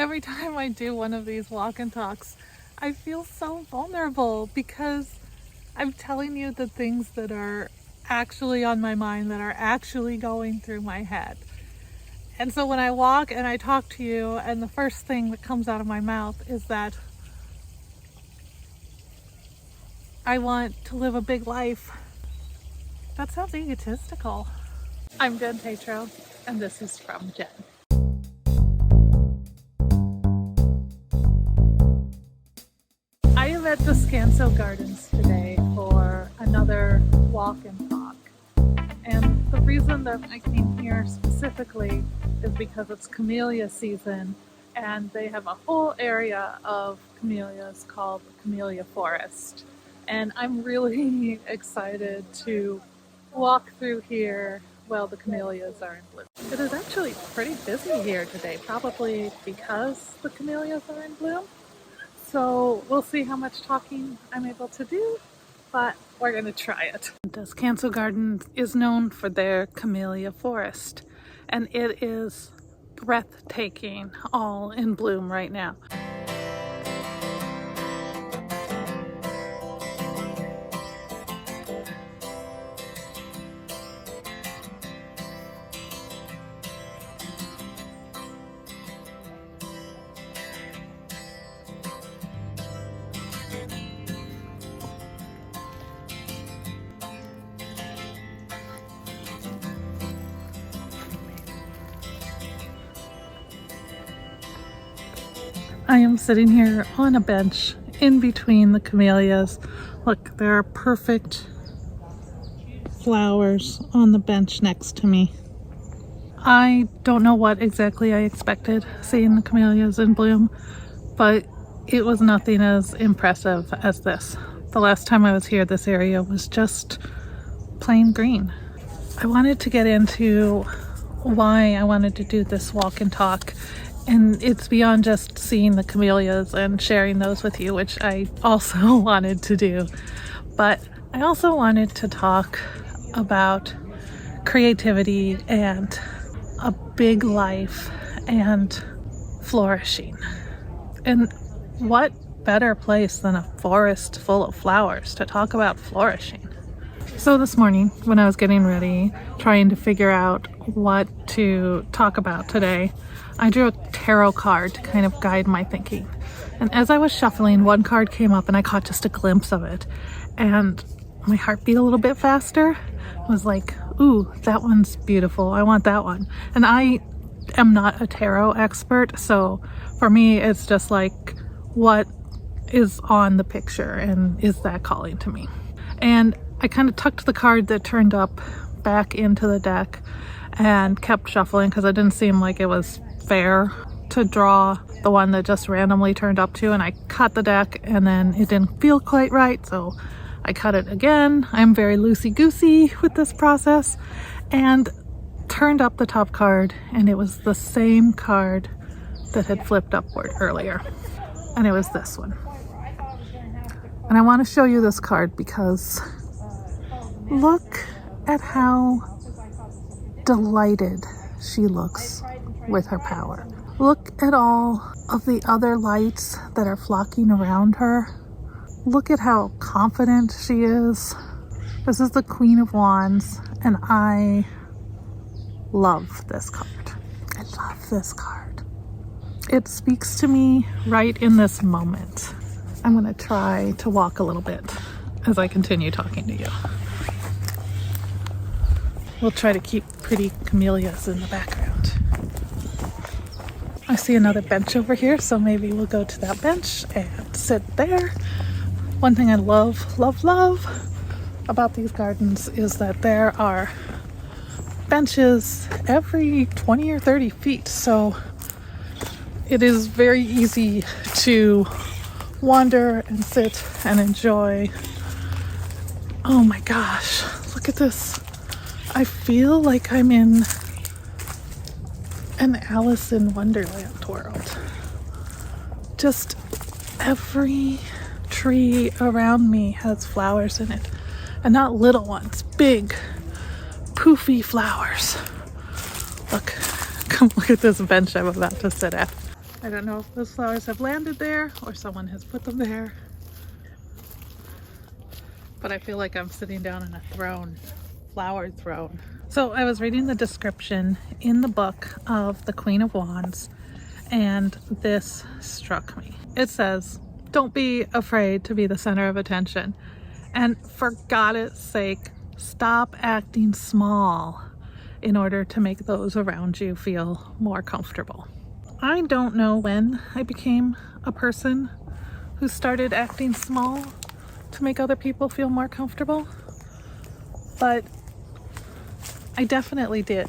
Every time I do one of these walk and talks, I feel so vulnerable because I'm telling you the things that are actually on my mind, that are actually going through my head. And so when I walk and I talk to you, and the first thing that comes out of my mouth is that I want to live a big life. That sounds egotistical. I'm Jen Tatro, and this is From Jen. I am at Descanso Gardens today for another walk and talk. And the reason that I came here specifically is because it's Camellia season, and they have a whole area of camellias called the Camellia Forest. And I'm really excited to walk through here while the camellias are in bloom. It is actually pretty busy here today, probably because the camellias are in bloom. So we'll see how much talking I'm able to do, but we're going to try it. Descanso Gardens is known for their Camellia forest, and it is breathtaking, all in bloom right now. I am sitting here on a bench in between the camellias. Look, there are perfect flowers on the bench next to me. I don't know what exactly I expected seeing the camellias in bloom, but it was nothing as impressive as this. The last time I was here, this area was just plain green. I wanted to get into why I wanted to do this walk and talk. And it's beyond just seeing the camellias and sharing those with you, which I also wanted to do. But I also wanted to talk about creativity and a big life and flourishing. And what better place than a forest full of flowers to talk about flourishing? So this morning, when I was getting ready, trying to figure out what to talk about today, I drew a tarot card to kind of guide my thinking. And as I was shuffling, one card came up and I caught just a glimpse of it. And my heart beat a little bit faster. I was like, ooh, that one's beautiful. I want that one. And I am not a tarot expert, so for me, it's just like, what is on the picture and is that calling to me? And I kind of tucked the card that turned up back into the deck and kept shuffling because it didn't seem like it was fair to draw the one that just randomly turned up to, and I cut the deck and then it didn't feel quite right, so I cut it again. I'm very loosey-goosey with this process, and turned up the top card, and it was the same card that had flipped upward earlier, and it was this one. And I want to show you this card because look at how delighted she looks with her power. Look at all of the other lights that are flocking around her. Look at how confident she is. This is the Queen of Wands, and I love this card. I love this card. It speaks to me right in this moment. I'm going to try to walk a little bit as I continue talking to you. We'll try to keep pretty camellias in the background. I see another bench over here, so maybe we'll go to that bench and sit there. One thing I love, love, love about these gardens is that there are benches every 20 or 30 feet, so it is very easy to wander and sit and enjoy. Oh my gosh, look at this. I feel like I'm in an Alice in Wonderland world. Just every tree around me has flowers in it, and not little ones, big poofy flowers. Look, come look at this bench I'm about to sit at. I don't know if those flowers have landed there or someone has put them there, but I feel like I'm sitting down on a throne, flower throne. So I was reading the description in the book of the Queen of Wands, and this struck me. It says, don't be afraid to be the center of attention. And for God's sake, stop acting small in order to make those around you feel more comfortable. I don't know when I became a person who started acting small to make other people feel more comfortable, but I definitely did.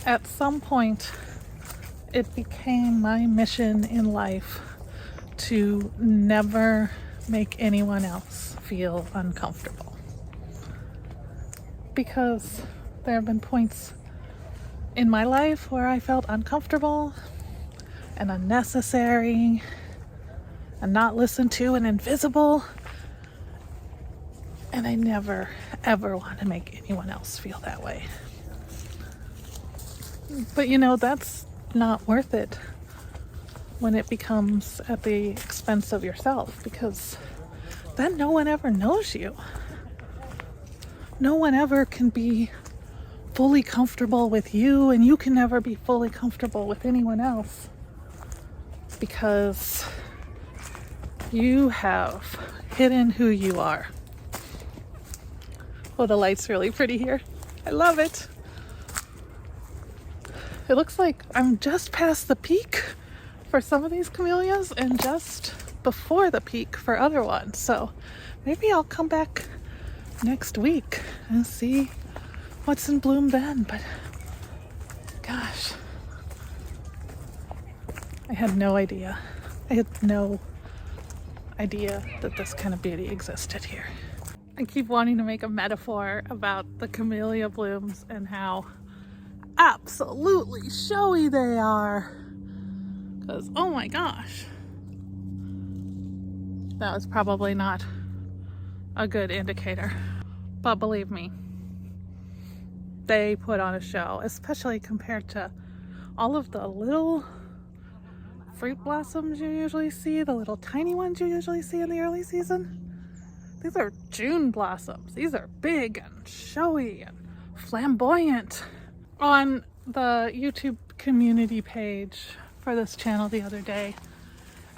At some point, it became my mission in life to never make anyone else feel uncomfortable. Because there have been points in my life where I felt uncomfortable and unnecessary and not listened to and invisible. And I never, ever want to make anyone else feel that way. But you know, that's not worth it when it becomes at the expense of yourself, because then no one ever knows you. No one ever can be fully comfortable with you, and you can never be fully comfortable with anyone else, because you have hidden who you are. Oh, the light's really pretty here. I love it. It looks like I'm just past the peak for some of these camellias and just before the peak for other ones. So maybe I'll come back next week and see what's in bloom then. But gosh, I had no idea. I had no idea that this kind of beauty existed here. I keep wanting to make a metaphor about the camellia blooms and how absolutely showy they are. Because, oh my gosh, that was probably not a good indicator. But believe me, they put on a show, especially compared to all of the little fruit blossoms you usually see, the little tiny ones you usually see in the early season. These are June blossoms. These are big and showy and flamboyant. On the YouTube community page for this channel the other day,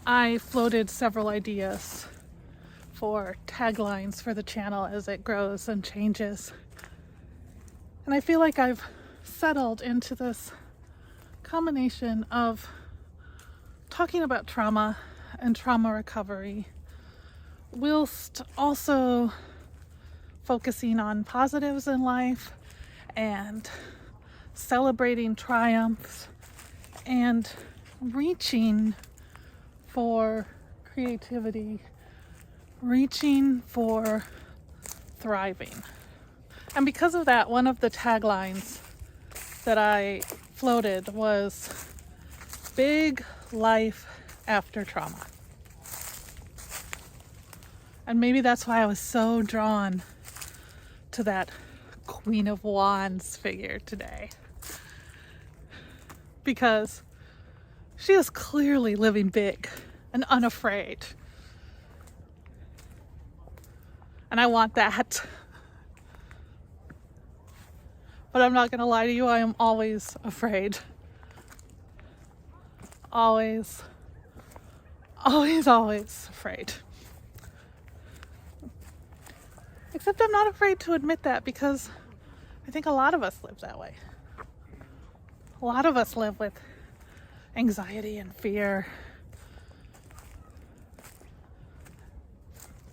I floated several ideas for taglines for the channel as it grows and changes. And I feel like I've settled into this combination of talking about trauma and trauma recovery, whilst also focusing on positives in life and celebrating triumphs and reaching for creativity, reaching for thriving. And because of that, one of the taglines that I floated was big life after trauma. And maybe that's why I was so drawn to that Queen of Wands figure today. Because she is clearly living big and unafraid. And I want that. But I'm not going to lie to you, I am always afraid. Always, always, always afraid. Except I'm not afraid to admit that, because I think a lot of us live that way. A lot of us live with anxiety and fear.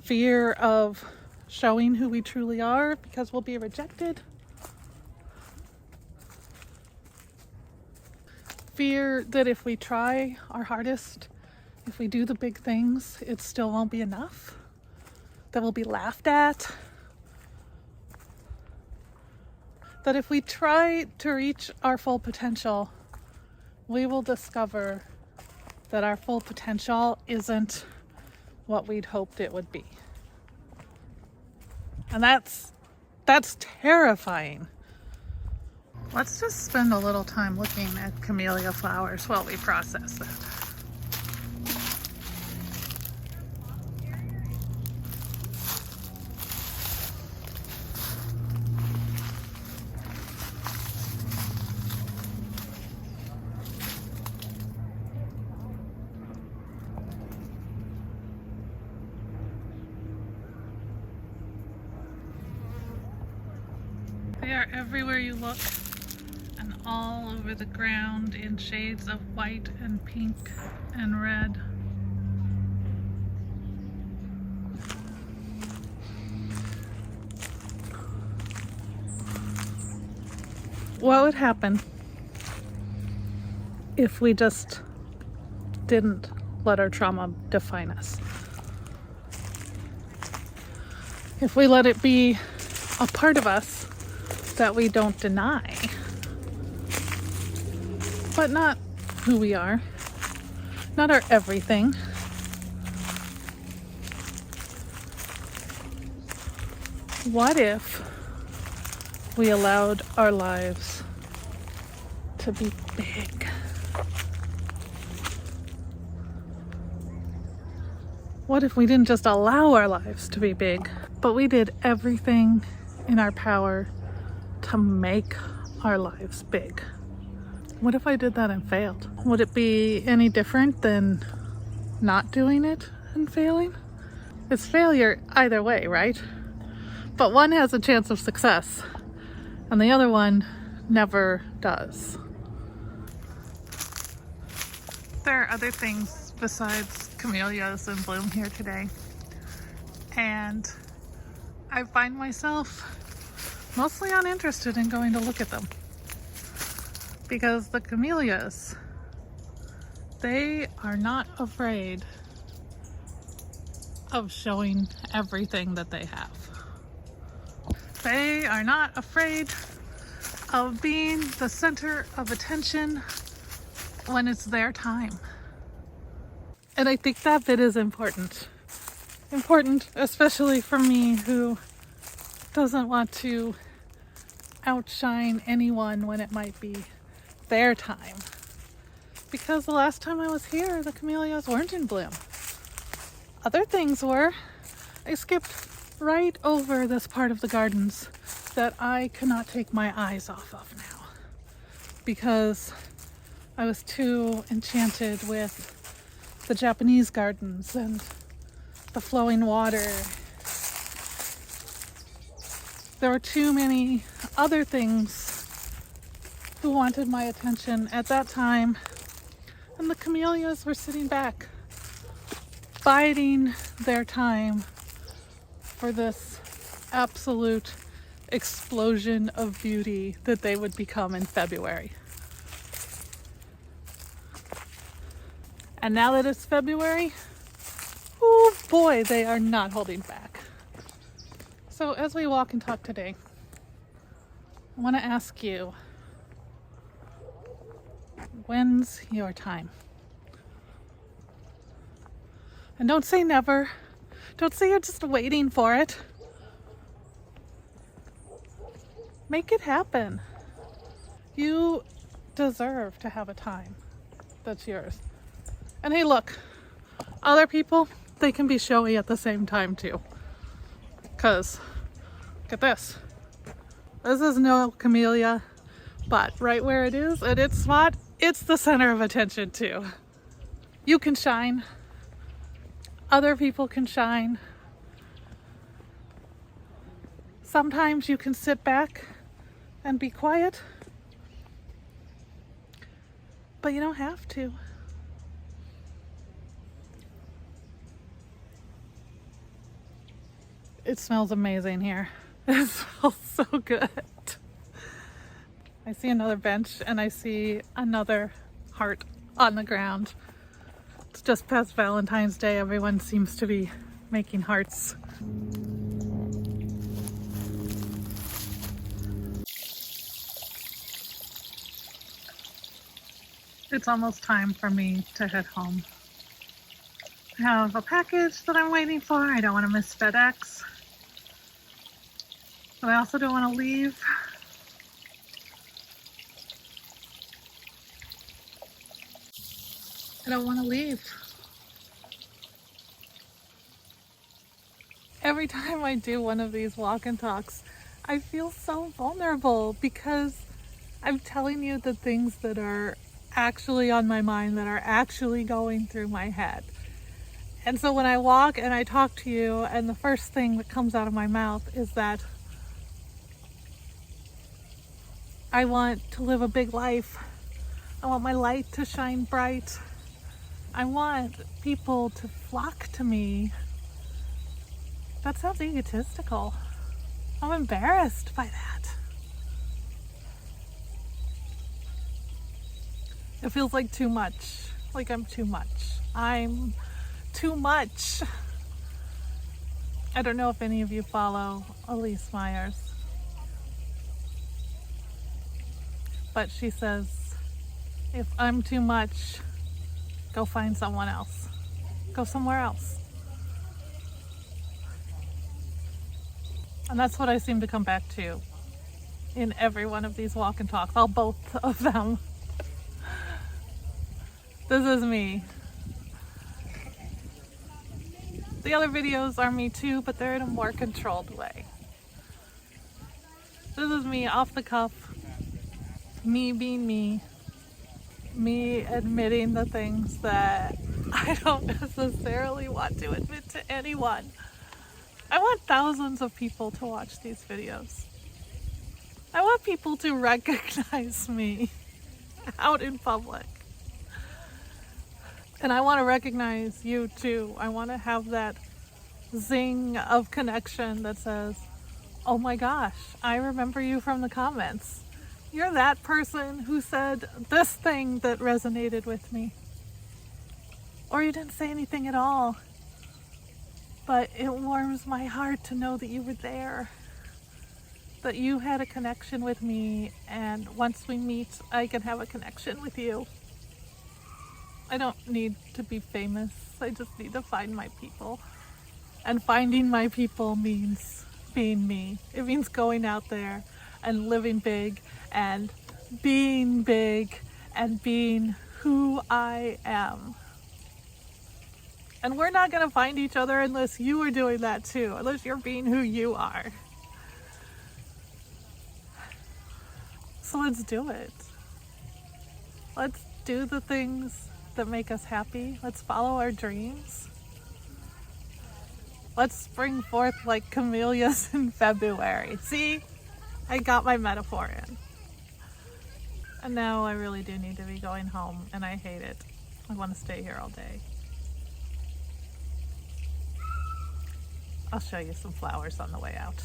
Fear of showing who we truly are because we'll be rejected. Fear that if we try our hardest, if we do the big things, it still won't be enough. That we'll be laughed at. That if we try to reach our full potential, we will discover that our full potential isn't what we'd hoped it would be. And that's terrifying. Let's just spend a little time looking at camellia flowers while we process it. They are everywhere you look and all over the ground in shades of white and pink and red. What would happen if we just didn't let our trauma define us? If we let it be a part of us that we don't deny, but not who we are, not our everything. What if we allowed our lives to be big? What if we didn't just allow our lives to be big, but we did everything in our power to make our lives big? What if I did that and failed? Would it be any different than not doing it and failing? It's failure either way, right? But one has a chance of success and the other one never does. There are other things besides camellias in bloom here today, and I find myself mostly uninterested in going to look at them, because the camellias, they are not afraid of showing everything that they have. They are not afraid of being the center of attention when it's their time. And I think that bit is important. Important, especially for me, who doesn't want to outshine anyone when it might be their time. Because the last time I was here, the camellias weren't in bloom. Other things were. I skipped right over this part of the gardens that I cannot take my eyes off of now, because I was too enchanted with the Japanese gardens and the flowing water. There were too many other things who wanted my attention at that time, and the camellias were sitting back, biding their time for this absolute explosion of beauty that they would become in February. And now that it's February, oh boy, they are not holding back. So as we walk and talk today, I want to ask you, when's your time? And don't say never. Don't say you're just waiting for it. Make it happen. You deserve to have a time that's yours. And hey, look, other people, they can be showy at the same time too. Because, look at this. This is no camellia, but right where it is, at its spot, it's the center of attention too. You can shine. Other people can shine. Sometimes you can sit back and be quiet, but you don't have to. It smells amazing here. It smells so good. I see another bench and I see another heart on the ground. It's just past Valentine's Day. Everyone seems to be making hearts. It's almost time for me to head home. I have a package that I'm waiting for. I don't want to miss FedEx. But I also don't want to leave I don't want to leave. Every time I do one of these walk and talks, I feel so vulnerable because I'm telling you the things that are actually on my mind, that are actually going through my head. And so when I walk and I talk to you, and the first thing that comes out of my mouth is that I want to live a big life. I want my light to shine bright. I want people to flock to me. That sounds egotistical. I'm embarrassed by that. It feels like too much. Like I'm too much. I'm too much. I don't know if any of you follow Elyse Myers, but she says, if I'm too much, go find someone else. Go somewhere else. And that's what I seem to come back to in every one of these walk and talks. Well, both of them. This is me. The other videos are me too, but they're in a more controlled way. This is me off the cuff, me being me admitting the things that I don't necessarily want to admit to anyone. I want thousands of people to watch these videos. I want people to recognize me out in public. And I want to recognize you too. I want to have that zing of connection that says, oh my gosh, I remember you from the comments. You're that person who said this thing that resonated with me. Or you didn't say anything at all, but it warms my heart to know that you were there, that you had a connection with me, and once we meet, I can have a connection with you. I don't need to be famous. I just need to find my people. And finding my people means being me. It means going out there and living big and being who I am. And we're not gonna find each other unless you are doing that too, unless you're being who you are. So let's do it. Let's do the things that make us happy. Let's follow our dreams. Let's spring forth like camellias in February. See, I got my metaphor in. And now I really do need to be going home, and I hate it. I want to stay here all day. I'll show you some flowers on the way out.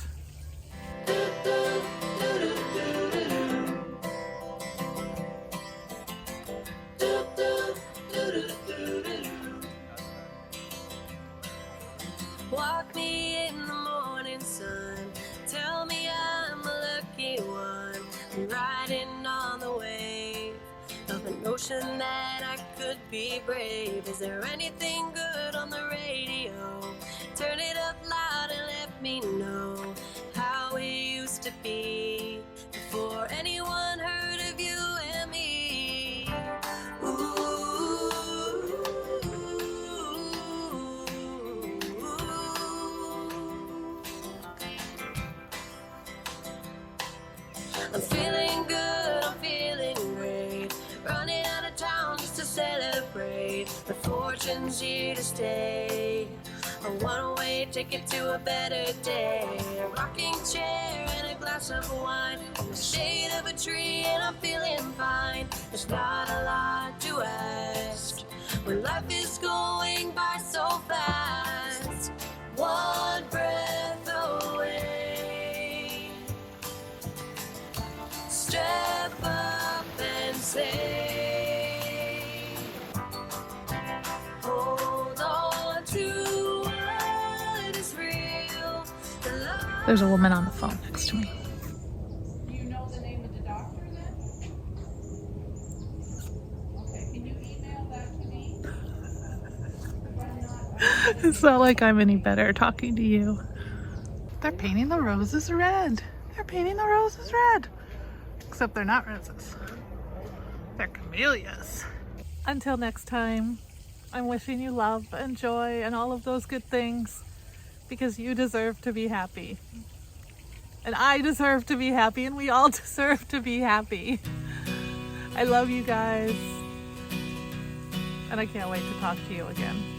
Walk me in the morning sun, tell me I'm a lucky one. I'm riding on the wave of an ocean that I could be brave. Is there anything good on the radio? Turn it up loud and let me know how it used to be before anyone heard of you and me. I'm feeling good, I'm feeling great. Running out of town just to celebrate. The fortune's here to stay. A one-way ticket to a better day. A rocking chair and a glass of wine. In the shade of a tree and I'm feeling fine. There's not a lot to ask when life is going by so fast. One breath away. Step up and say, hold on to what is real. There's a woman on the phone next to me. Do you know the name of the doctor then? Okay, can you email that to me? It's not like I'm any better talking to you. They're painting the roses red. They're painting the roses red. Except they're not roses. They're camellias. Until next time, I'm wishing you love and joy and all of those good things because you deserve to be happy. And I deserve to be happy, and we all deserve to be happy. I love you guys. And I can't wait to talk to you again.